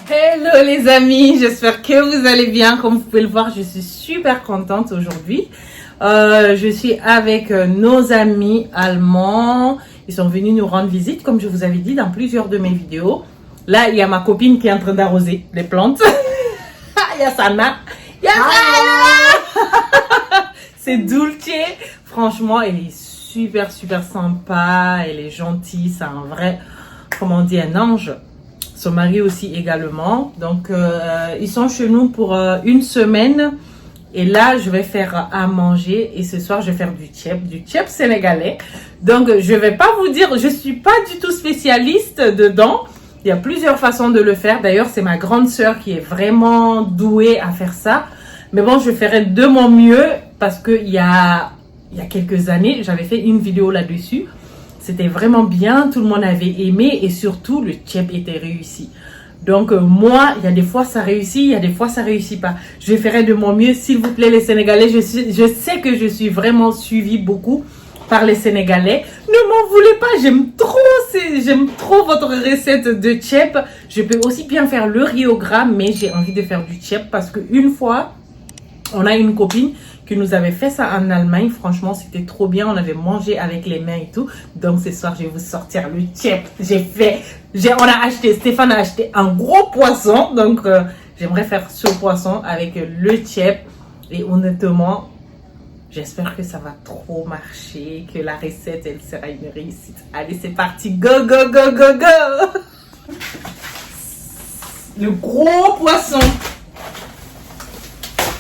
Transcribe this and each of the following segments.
Hello les amis, j'espère que vous allez bien. Comme vous pouvez le voir, je suis super contente aujourd'hui. Je suis avec nos amis allemands. Ils sont venus nous rendre visite, comme je vous avais dit dans plusieurs de mes vidéos. Là, il y a ma copine qui est en train d'arroser les plantes. Il y a Sana. Il y a Sana. C'est Dulce. Franchement, elle est super sympa. Elle est gentille. C'est un vrai, comment on dit, un ange. Son mari aussi également. Donc, ils sont chez nous pour une semaine. Et là, je vais faire à manger. Et ce soir, je vais faire du tchèp sénégalais. Donc, je vais pas vous dire, je suis pas du tout spécialiste dedans. Il y a plusieurs façons de le faire. D'ailleurs, c'est ma grande sœur qui est vraiment douée à faire ça. Mais bon, je ferai de mon mieux parce que il y a quelques années, j'avais fait une vidéo là-dessus. C'était vraiment bien, tout le monde avait aimé et surtout le tchèp était réussi. Donc moi, il y a des fois ça réussit, il y a des fois ça réussit pas. Je ferai de mon mieux, s'il vous plaît les Sénégalais. Je sais que je suis vraiment suivie beaucoup par les Sénégalais. Ne m'en voulez pas, j'aime trop votre recette de tchèp. Je peux aussi bien faire le riz au gras, mais j'ai envie de faire du tchèp parce qu'une fois, on a une copine qui nous avait fait ça en Allemagne. Franchement, c'était trop bien. On avait mangé avec les mains et tout. Donc, ce soir, je vais vous sortir le tchèp. Stéphane a acheté un gros poisson. Donc, j'aimerais faire ce poisson avec le tchèp. Et honnêtement, j'espère que ça va trop marcher, que la recette, elle sera une réussite. Allez, c'est parti. Go. Le gros poisson.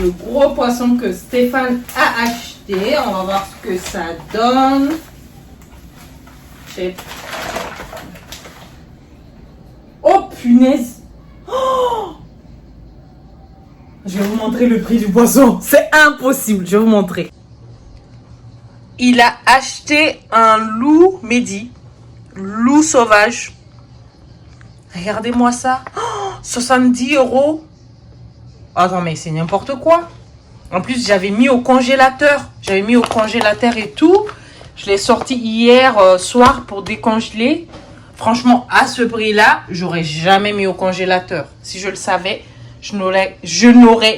Le gros poisson que Stéphane a acheté. On va voir ce que ça donne. Oh punaise. Oh, je vais vous montrer le prix du poisson. C'est impossible. Je vais vous montrer. Il a acheté un loup médi. Loup sauvage. Regardez-moi ça. Oh, 70 €. Attends, mais c'est n'importe quoi. En plus, j'avais mis au congélateur. Et tout. Je l'ai sorti hier soir pour décongeler. Franchement, à ce prix-là, j'aurais jamais mis au congélateur. Si je le savais, je n'aurais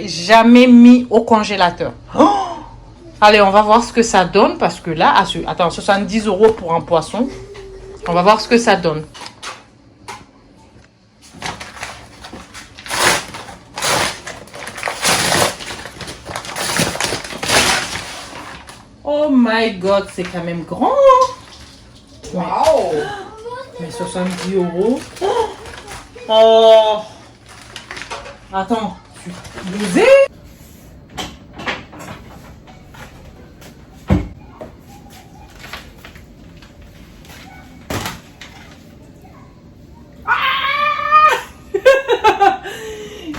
jamais mis au congélateur. Oh, allez, on va voir ce que ça donne. Parce que là, attends, 70 € pour un poisson. On va voir ce que ça donne. Oh my god, c'est quand même grand. Waouh. Mais 70 €. Oh. Attends, tu bousais?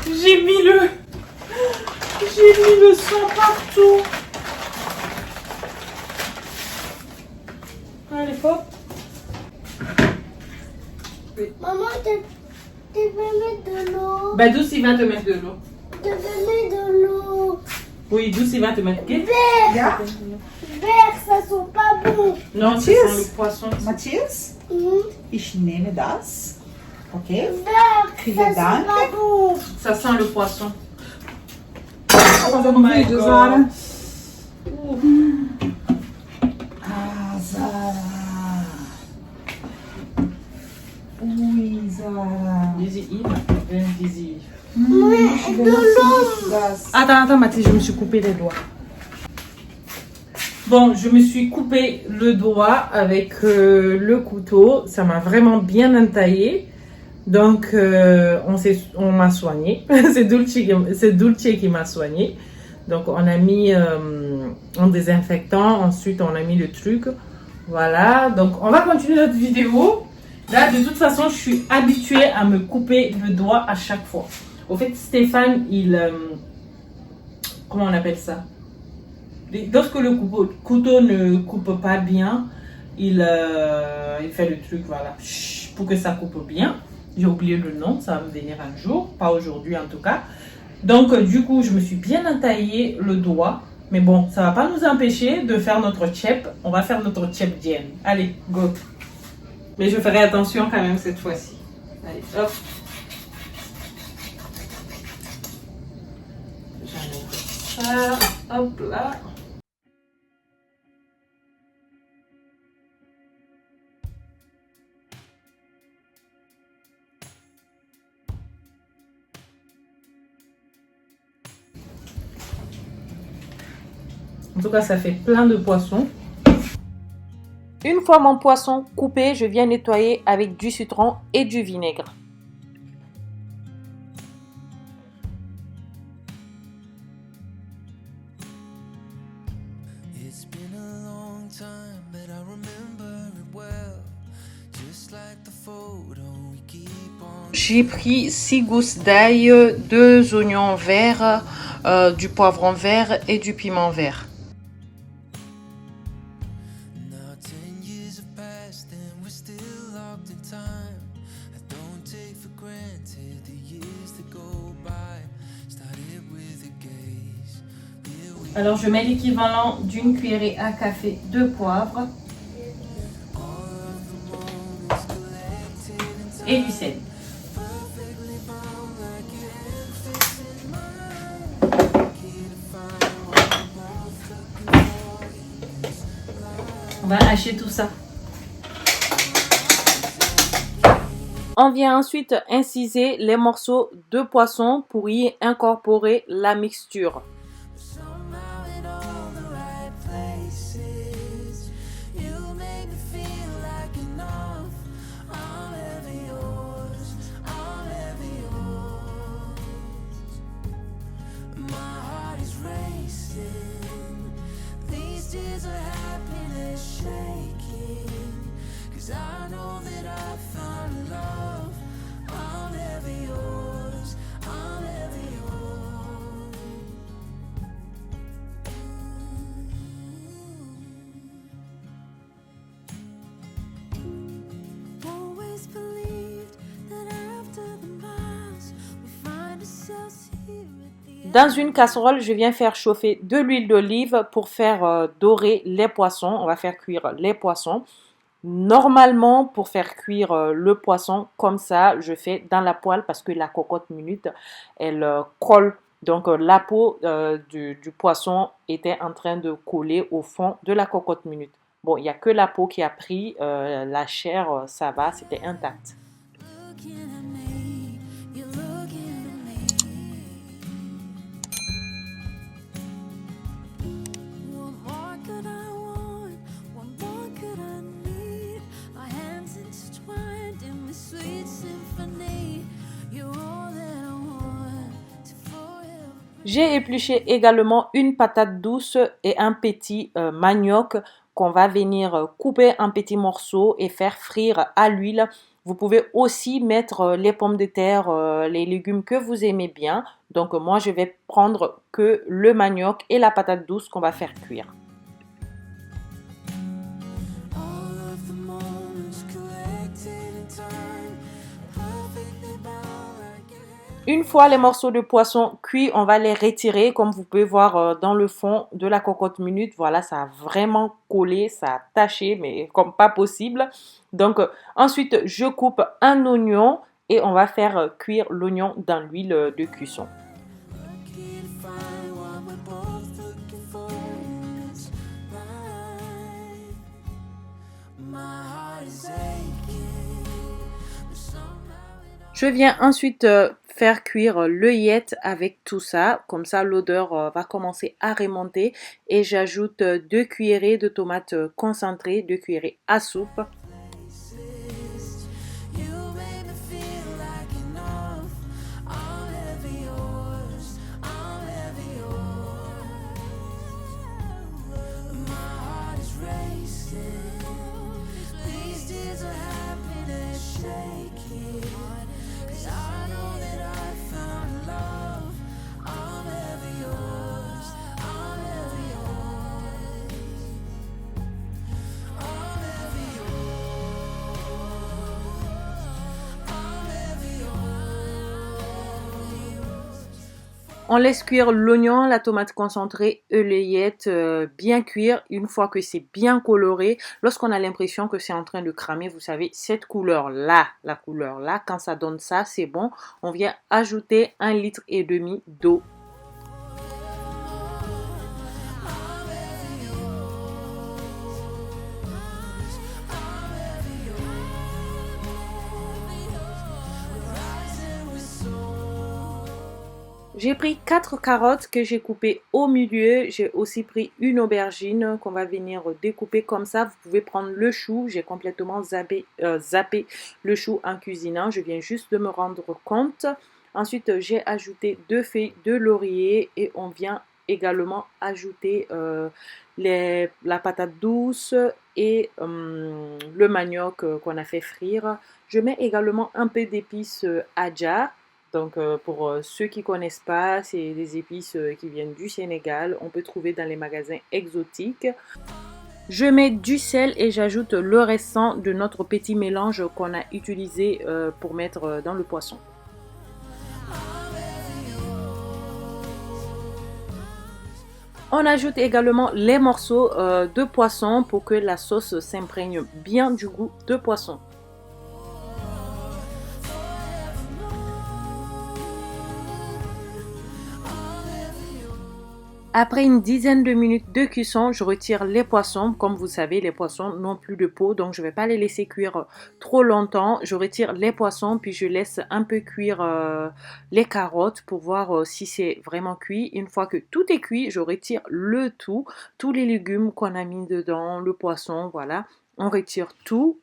J'ai mis le sang partout. Allez, hop. Maman, tu peux mettre de l'eau. Bah, Douce, il va te mettre de l'eau. Tu peux mettre de l'eau. Oui, Douce, il va te mettre. Vert. Vert, ça sent pas bon. Non, c'est le poisson. Matthias, ich nehme das. Okay. Vert, Vielen ça sent Dank. pas bon. Ça sent le poisson. Oh my God. Zara. Ah, Zara. Oui, Zara. Dizzy. De l'eau. Das. Attends, Mathis, je me suis coupé les doigts. Bon, je me suis coupé le doigt avec le couteau. Ça m'a vraiment bien entaillé. Donc, on m'a soigné. C'est Dulce qui m'a soigné. Donc, on a mis un désinfectant. Ensuite, on a mis le truc. Voilà. Donc, on va continuer notre vidéo. Là, de toute façon, je suis habituée à me couper le doigt à chaque fois. Au fait, Stéphane, comment on appelle ça? Lorsque le couteau ne coupe pas bien, il fait le truc, voilà, pour que ça coupe bien. J'ai oublié le nom, ça va me venir un jour, pas aujourd'hui en tout cas. Donc, du coup, je me suis bien entaillé le doigt. Mais bon, ça va pas nous empêcher de faire notre tchèp. On va faire notre tchèp dien. Allez, go. Mais je ferai attention quand même cette fois-ci. Allez, hop. faire, hop là. En tout cas, ça fait plein de poissons. Une fois mon poisson coupé, je viens nettoyer avec du citron et du vinaigre. J'ai pris 6 gousses d'ail, 2 oignons verts, du poivron vert et du piment vert. Alors je mets l'équivalent d'une cuillerée à café de poivre et du sel. On va hacher tout ça. On vient ensuite inciser les morceaux de poisson pour y incorporer la mixture. Dans une casserole, je viens faire chauffer de l'huile d'olive pour faire dorer les poissons. On va faire cuire les poissons. Normalement, pour faire cuire le poisson comme ça, je fais dans la poêle parce que la cocotte minute, elle colle. Donc, la peau du poisson était en train de coller au fond de la cocotte minute. Bon, il n'y a que la peau qui a pris. La chair, ça va, c'était intact. J'ai épluché également une patate douce et un petit manioc qu'on va venir couper en petits morceaux et faire frire à l'huile. Vous pouvez aussi mettre les pommes de terre, les légumes que vous aimez bien. Donc moi, je vais prendre que le manioc et la patate douce qu'on va faire cuire. Une fois les morceaux de poisson cuits, on va les retirer. Comme vous pouvez voir dans le fond de la cocotte minute, voilà, ça a vraiment collé, ça a taché, mais comme pas possible. Donc ensuite, je coupe un oignon et on va faire cuire l'oignon dans l'huile de cuisson. Je viens ensuite faire cuire l'œillette avec tout ça. Comme ça, l'odeur va commencer à remonter. Et j'ajoute 2 cuillerées de tomates concentrées, 2 cuillerées à soupe. On laisse cuire l'oignon, la tomate concentrée et l'œillette bien cuire. Une fois que c'est bien coloré, lorsqu'on a l'impression que c'est en train de cramer, vous savez, cette couleur-là, la couleur-là, quand ça donne ça, c'est bon. On vient ajouter 1,5 litre d'eau. J'ai pris 4 carottes que j'ai coupées au milieu. J'ai aussi pris une aubergine qu'on va venir découper comme ça. Vous pouvez prendre le chou. J'ai complètement zappé le chou en cuisinant. Je viens juste de me rendre compte. Ensuite, j'ai ajouté 2 feuilles de laurier et on vient également ajouter la patate douce et le manioc qu'on a fait frire. Je mets également un peu d'épices Adja. Donc pour ceux qui ne connaissent pas, c'est des épices qui viennent du Sénégal. On peut trouver dans les magasins exotiques. Je mets du sel et j'ajoute le restant de notre petit mélange qu'on a utilisé pour mettre dans le poisson. On ajoute également les morceaux de poisson pour que la sauce s'imprègne bien du goût de poisson. Après une dizaine de minutes de cuisson, je retire les poissons. Comme vous savez, les poissons n'ont plus de peau, donc je ne vais pas les laisser cuire trop longtemps. Je retire les poissons, puis je laisse un peu cuire les carottes pour voir si c'est vraiment cuit. Une fois que tout est cuit, je retire le tout, tous les légumes qu'on a mis dedans, le poisson, voilà. On retire tout.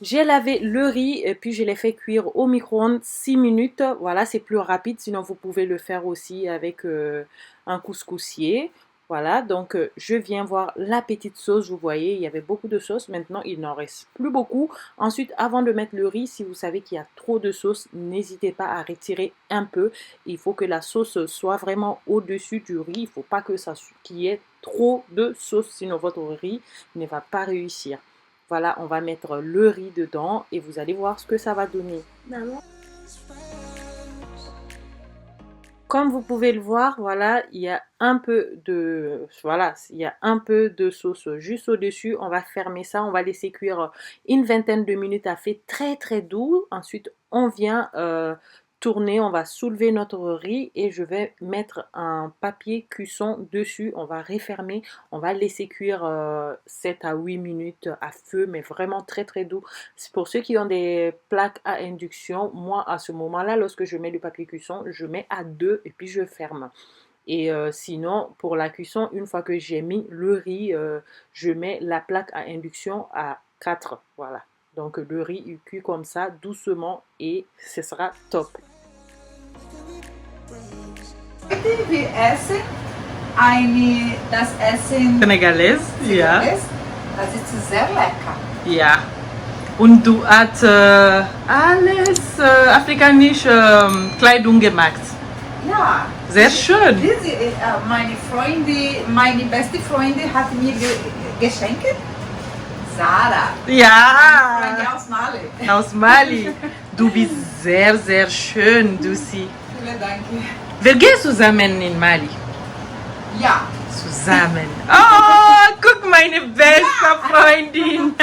J'ai lavé le riz et puis je l'ai fait cuire au micro-ondes 6 minutes. Voilà, c'est plus rapide. Sinon, vous pouvez le faire aussi avec un couscoussier. Voilà, donc je viens voir la petite sauce. Vous voyez, il y avait beaucoup de sauce. Maintenant, il n'en reste plus beaucoup. Ensuite, avant de mettre le riz, si vous savez qu'il y a trop de sauce, n'hésitez pas à retirer un peu. Il faut que la sauce soit vraiment au-dessus du riz. Il ne faut pas que qu'il y ait trop de sauce, sinon votre riz ne va pas réussir. Voilà, on va mettre le riz dedans et vous allez voir ce que ça va donner. Maman. Comme vous pouvez le voir, voilà, il y a un peu de, voilà, il y a un peu de sauce juste au-dessus. On va fermer ça, on va laisser cuire une vingtaine de minutes à feu très très doux. Ensuite, on vient tourner, on va soulever notre riz et je vais mettre un papier cuisson dessus. On va refermer, on va laisser cuire 7 à 8 minutes à feu, mais vraiment très très doux. C'est pour ceux qui ont des plaques à induction. Moi, à ce moment-là, lorsque je mets le papier cuisson, je mets à 2 et puis je ferme. Et sinon, pour la cuisson, une fois que j'ai mis le riz, je mets la plaque à induction à 4. Voilà. Donc le riz il cuit comme ça, doucement, et ce sera top. Wir essen das Essen Sénégalaise, ja. Das ist sehr lecker. Ja. Und du hast alles afrikanisch Kleidung gemacht. Ja. Sehr schön. Meine beste Freundin hat mir geschenkt. Sarah. Ja. Freundin aus Mali. Aus Mali. Du bist sehr, sehr schön, Dusi. Vielen Dank. Wir gehen zusammen in Mali. Ja. Zusammen. Oh, guck, meine beste Freundin.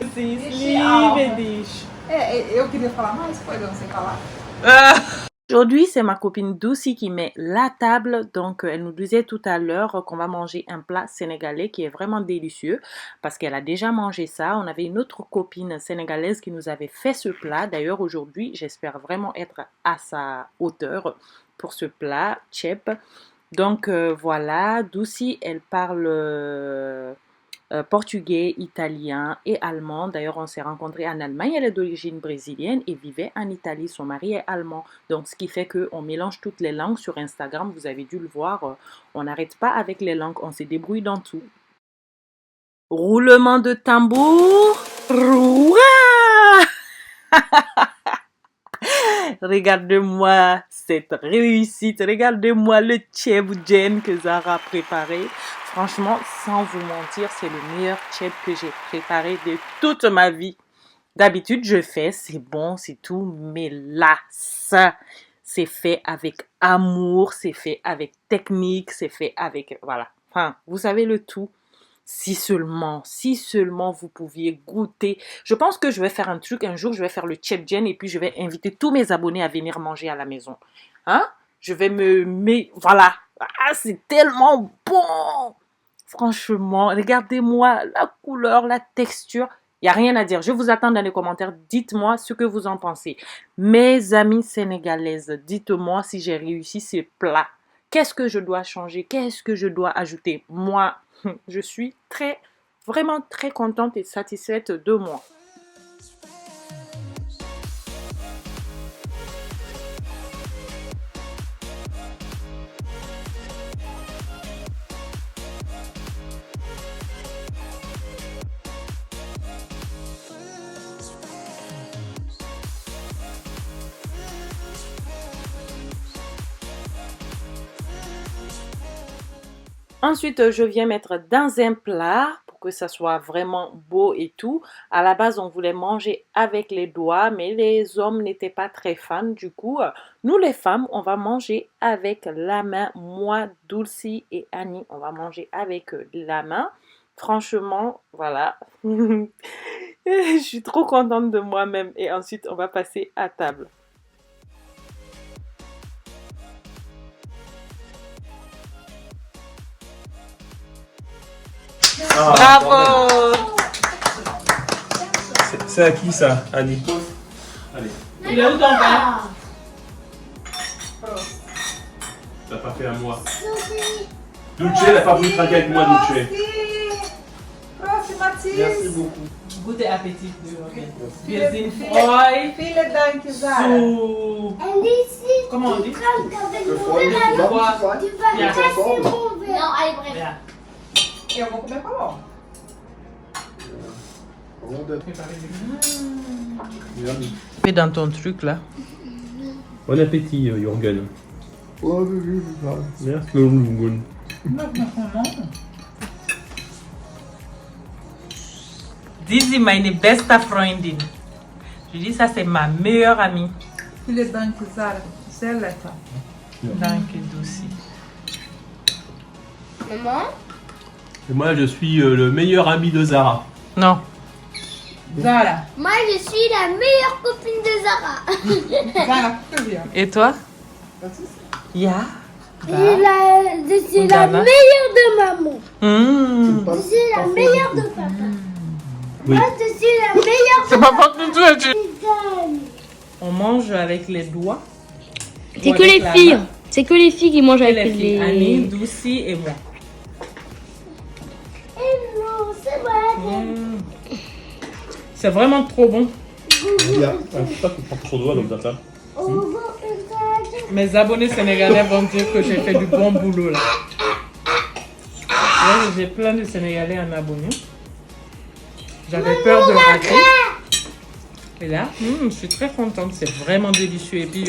Ich liebe dich. Eu queria falar mais, pois não sei falar. Aujourd'hui, c'est ma copine Douci qui met la table. Donc, elle nous disait tout à l'heure qu'on va manger un plat sénégalais qui est vraiment délicieux parce qu'elle a déjà mangé ça. On avait une autre copine sénégalaise qui nous avait fait ce plat. D'ailleurs, aujourd'hui, j'espère vraiment être à sa hauteur pour ce plat, tchèp. Donc, voilà. Douci, elle parle portugais, italien et allemand. D'ailleurs, on s'est rencontrés en Allemagne. Elle est d'origine brésilienne et vivait en Italie. Son mari est allemand. Donc, ce qui fait qu'on mélange toutes les langues sur Instagram. Vous avez dû le voir. On n'arrête pas avec les langues. On se débrouille dans tout. Roulement de tambour. Regardez-moi cette réussite. Regardez-moi le tchèboujen que Zara a préparé. Franchement, sans vous mentir, c'est le meilleur tchèb que j'ai préparé de toute ma vie. D'habitude, je fais, c'est bon, c'est tout. Mais là, ça, c'est fait avec amour, c'est fait avec technique, c'est fait avec... Voilà. Enfin, vous savez le tout. Si seulement vous pouviez goûter. Je pense que je vais faire un truc. Un jour, je vais faire le tchèboujen et puis je vais inviter tous mes abonnés à venir manger à la maison. Hein? Je vais voilà. Ah, c'est tellement bon! Franchement, regardez-moi la couleur, la texture. Il n'y a rien à dire. Je vous attends dans les commentaires. Dites-moi ce que vous en pensez. Mes amies sénégalaises, dites-moi si j'ai réussi ces plats. Qu'est-ce que je dois changer? Qu'est-ce que je dois ajouter? Moi, je suis vraiment très contente et satisfaite de moi. Ensuite, je viens mettre dans un plat pour que ça soit vraiment beau et tout. À la base, on voulait manger avec les doigts, mais les hommes n'étaient pas très fans. Du coup, nous les femmes, on va manger avec la main. Moi, Dulcie et Annie, on va manger avec la main. Franchement, voilà. Je suis trop contente de moi-même. Et ensuite, on va passer à table. Ah, Bravo! c'est à qui ça, Annie? Allez, Il est où ton père? t'as pas fait à moi. Dulce, elle n'a pas voulu trinquer avec moi, Dulce. Prost, Mathis. Merci beaucoup. Gute Appetit. Wir sind Freude. Vielen Dank, Zara. Zu... Elle est ici. Comment on dit? Tu vas Bien. casser mon verre. Non, allez, bref. Bien. Eu vou comer pão. Fais dans ton truc là. Bon appétit, Jürgen. Merci, Jürgen. This is meine beste Freundin. Je dis ça, c'est ma meilleure amie. Vielen Dank, Zara. Sehr lecker. Danke, Dulcie. Maman, Et moi, je suis le meilleur ami de Zara. Non. Zara. moi je suis la meilleure copine de Zara. Zara, très bien. Et toi? Ya. Je suis la Dana. meilleure de maman. Mmh. Je suis la meilleure de papa. Oui. Moi je suis la meilleure C'est pas pour que tu es. de On mange avec les doigts. C'est Ou que avec les la filles. main. C'est que les filles qui mangent Et avec les filles. les... Annie, Dulcie et moi. Hello, c'est vrai. Mmh. C'est vraiment trop bon. Il y a un petit pas que tu prends sur le doigt, donc ça. Au revoir, Papa. Mes abonnés sénégalais vont dire que j'ai fait du bon boulot là. Ouais, j'ai plein de Sénégalais en abonnés. J'avais peur de rater. Et là, je suis très contente. C'est vraiment délicieux. Et puis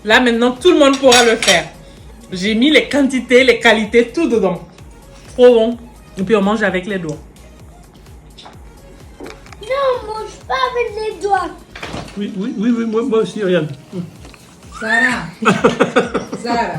là, maintenant, tout le monde pourra le faire. J'ai mis les quantités, les qualités, tout dedans. Trop bon. Et puis on mange avec les doigts. Non, on mange pas avec les doigts. Oui, moi aussi, regarde. Zara. Zara.